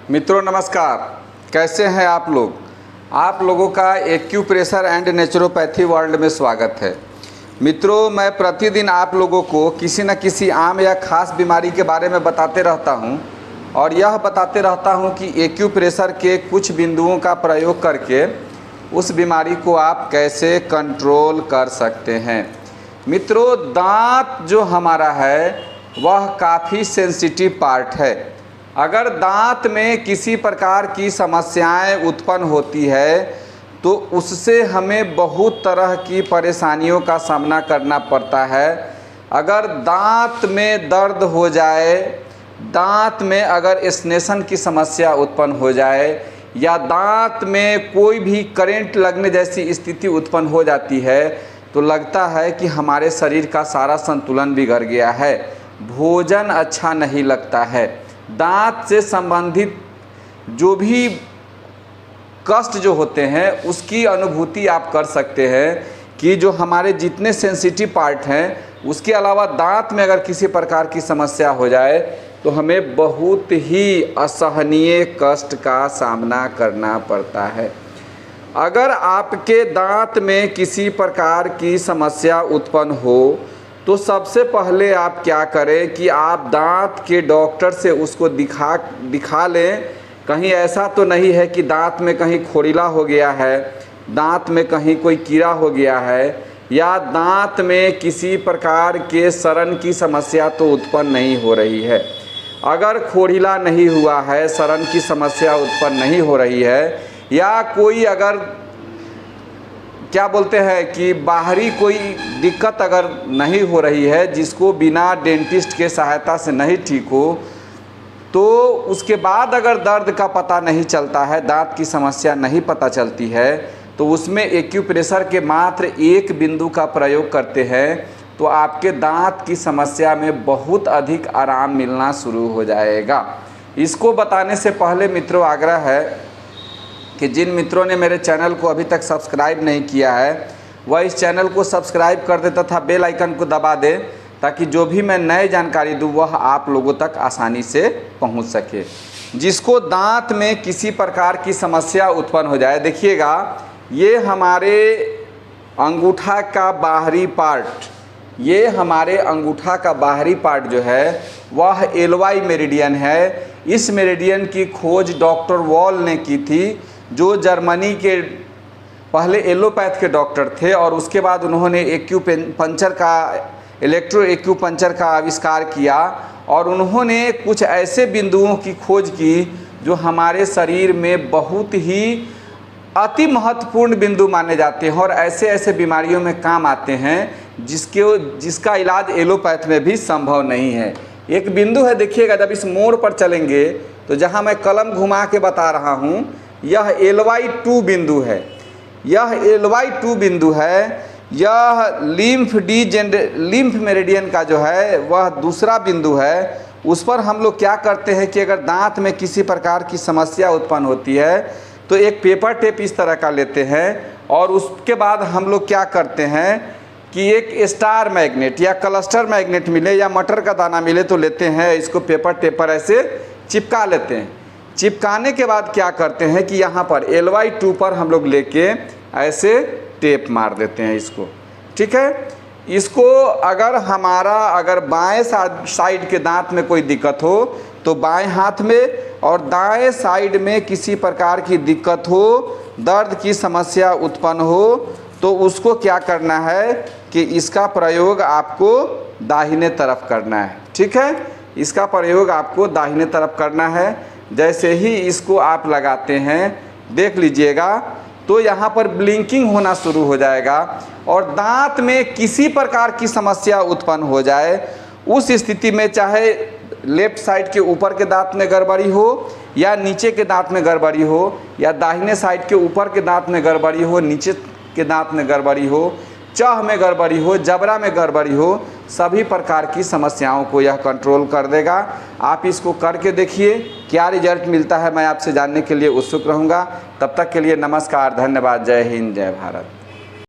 मित्रों नमस्कार, कैसे हैं आप लोग। आप लोगों का एक्यूप्रेशर एंड नेचुरोपैथी वर्ल्ड में स्वागत है। मित्रों, मैं प्रतिदिन आप लोगों को किसी न किसी आम या ख़ास बीमारी के बारे में बताते रहता हूं और यह बताते रहता हूं कि एक्यूप्रेशर के कुछ बिंदुओं का प्रयोग करके उस बीमारी को आप कैसे कंट्रोल कर सकते हैं। मित्रों, दांत जो हमारा है वह काफ़ी सेंसिटिव पार्ट है। अगर दांत में किसी प्रकार की समस्याएं उत्पन्न होती है तो उससे हमें बहुत तरह की परेशानियों का सामना करना पड़ता है। अगर दांत में दर्द हो जाए, दांत में अगर स्नेशन की समस्या उत्पन्न हो जाए या दांत में कोई भी करंट लगने जैसी स्थिति उत्पन्न हो जाती है तो लगता है कि हमारे शरीर का सारा संतुलन बिगड़ गया है, भोजन अच्छा नहीं लगता है। दांत से संबंधित जो भी कष्ट जो होते हैं उसकी अनुभूति आप कर सकते हैं कि जो हमारे जितने सेंसिटिव पार्ट हैं उसके अलावा दांत में अगर किसी प्रकार की समस्या हो जाए तो हमें बहुत ही असहनीय कष्ट का सामना करना पड़ता है। अगर आपके दांत में किसी प्रकार की समस्या उत्पन्न हो तो सबसे पहले आप क्या करें कि आप दांत के डॉक्टर से उसको दिखा लें। कहीं ऐसा तो नहीं है कि दांत में कहीं खोरिला हो गया है, दांत में कहीं कोई कीड़ा हो गया है या दांत में किसी प्रकार के सड़न की समस्या तो उत्पन्न नहीं हो रही है। अगर खोरिला नहीं हुआ है, सड़न की समस्या उत्पन्न नहीं हो रही है या कोई अगर क्या बोलते हैं कि बाहरी कोई दिक्कत अगर नहीं हो रही है जिसको बिना डेंटिस्ट के सहायता से नहीं ठीक हो, तो उसके बाद अगर दर्द का पता नहीं चलता है, दांत की समस्या नहीं पता चलती है, तो उसमें एक्यूप्रेशर के मात्र एक बिंदु का प्रयोग करते हैं तो आपके दांत की समस्या में बहुत अधिक आराम मिलना शुरू हो जाएगा। इसको बताने से पहले मित्रों आग्रह है कि जिन मित्रों ने मेरे चैनल को अभी तक सब्सक्राइब नहीं किया है वह इस चैनल को सब्सक्राइब कर दे तथा बेल आइकन को दबा दे ताकि जो भी मैं नए जानकारी दूँ वह आप लोगों तक आसानी से पहुंच सके। जिसको दांत में किसी प्रकार की समस्या उत्पन्न हो जाए, देखिएगा ये हमारे अंगूठा का बाहरी पार्ट, ये हमारे अंगूठा का बाहरी पार्ट जो है वह एलवाई मेरिडियन है। इस मेरिडियन की खोज डॉक्टर वॉल ने की थी जो जर्मनी के पहले एलोपैथ के डॉक्टर थे और उसके बाद उन्होंने एक्यूपंक्चर का इलेक्ट्रो एक्यूपंक्चर का आविष्कार किया और उन्होंने कुछ ऐसे बिंदुओं की खोज की जो हमारे शरीर में बहुत ही अति महत्वपूर्ण बिंदु माने जाते हैं और ऐसे ऐसे बीमारियों में काम आते हैं जिसका इलाज एलोपैथ में भी संभव नहीं है। एक बिंदु है, देखिएगा जब इस मोड़ पर चलेंगे तो जहां मैं कलम घुमा के बता रहा हूं यह LY2 बिंदु है, यह LY2 बिंदु है। यह लिम्फ मेरिडियन का जो है वह दूसरा बिंदु है। उस पर हम लोग क्या करते हैं कि अगर दांत में किसी प्रकार की समस्या उत्पन्न होती है तो एक पेपर टेप इस तरह का लेते हैं और उसके बाद हम लोग क्या करते हैं कि एक स्टार मैग्नेट या क्लस्टर मैग्नेट मिले या मटर का दाना मिले तो लेते हैं, इसको पेपर टेप पर ऐसे चिपका लेते हैं। चिपकाने के बाद क्या करते हैं कि यहाँ पर LY2 पर हम लोग लेके ऐसे टेप मार देते हैं इसको, ठीक है। इसको अगर बाएं साइड के दांत में कोई दिक्कत हो तो बाएं हाथ में और दाएं साइड में किसी प्रकार की दिक्कत हो, दर्द की समस्या उत्पन्न हो तो उसको क्या करना है कि इसका प्रयोग आपको दाहिने तरफ करना है, ठीक है। इसका प्रयोग आपको दाहिने तरफ करना है। जैसे ही इसको आप लगाते हैं देख लीजिएगा तो यहाँ पर ब्लिंकिंग होना शुरू हो जाएगा और दांत में किसी प्रकार की समस्या उत्पन्न हो जाए उस स्थिति में चाहे लेफ्ट साइड के ऊपर के दांत में गड़बड़ी हो या नीचे के दांत में गड़बड़ी हो या दाहिने साइड के ऊपर के दांत में गड़बड़ी हो, नीचे के दांत में गड़बड़ी हो, चह में गड़बड़ी हो, जबड़ा में गड़बड़ी हो, सभी प्रकार की समस्याओं को यह कंट्रोल कर देगा। आप इसको करके देखिए, क्या रिजल्ट मिलता है मैं आपसे जानने के लिए उत्सुक रहूँगा। तब तक के लिए नमस्कार, धन्यवाद, जय हिंद, जय भारत।